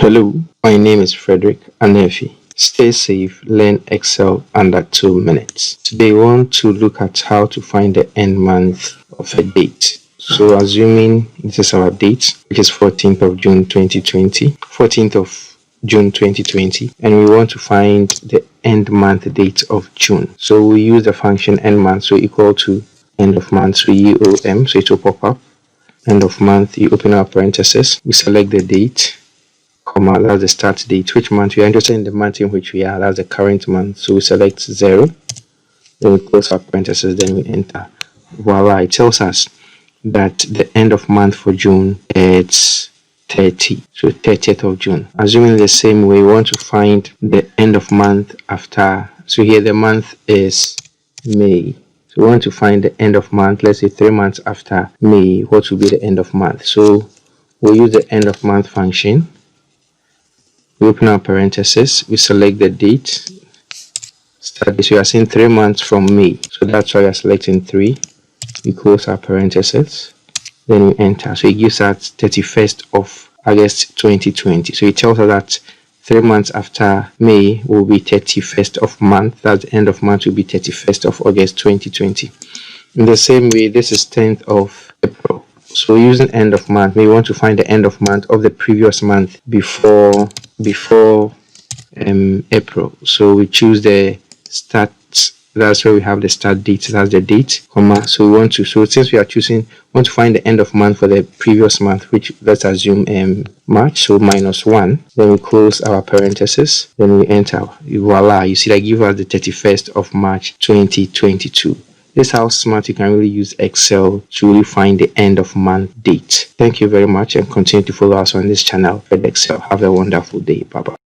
Hello, my name is Frederick Anefi. Stay safe, learn Excel under 2 minutes. Today we want to look at how to find the end month of a date. So assuming this is our date, which is 14th of June 2020, 14th of June 2020, and we want to find the end month date of June. So we use the function end month, so equal to end of month, so EOM, so it will pop up. End of month, you open our parentheses, we select the date, comma, that's the start date, which month we are interested in, the month in which we are, that's the current month, so we select 0, then we close our parentheses, then we enter. Voila, it tells us that the end of month for June is 30, so 30th of June. Assuming the same way, we want to find the end of month after, so here the month is May. So we want to find the end of month, let's say 3 months after May, what will be the end of month? So we'll use the end of month function. We open our parentheses, we select the date, start date. So we are saying 3 months from May, so that's why we are selecting 3. We close our parentheses, then we enter. So it gives us 31st of August 2020. So it tells us that 3 months after May will be 31st of month, that's the end of month will be 31st of August 2020. In the same way, this is 10th of April. So using end of month, we want to find the end of month of the previous month before April. So we choose the start, that's where we have the start date, that's the date, comma. So we want to, so since we are want to find the end of month for the previous month, which let's assume March, so -1, then we close our parentheses, then we enter. Voila, you see that gives us the 31st of March 2022. This is how smart you can really use Excel to really find the end of month date. Thank you very much, and continue to follow us on this channel at Excel. Have a wonderful day. Bye bye.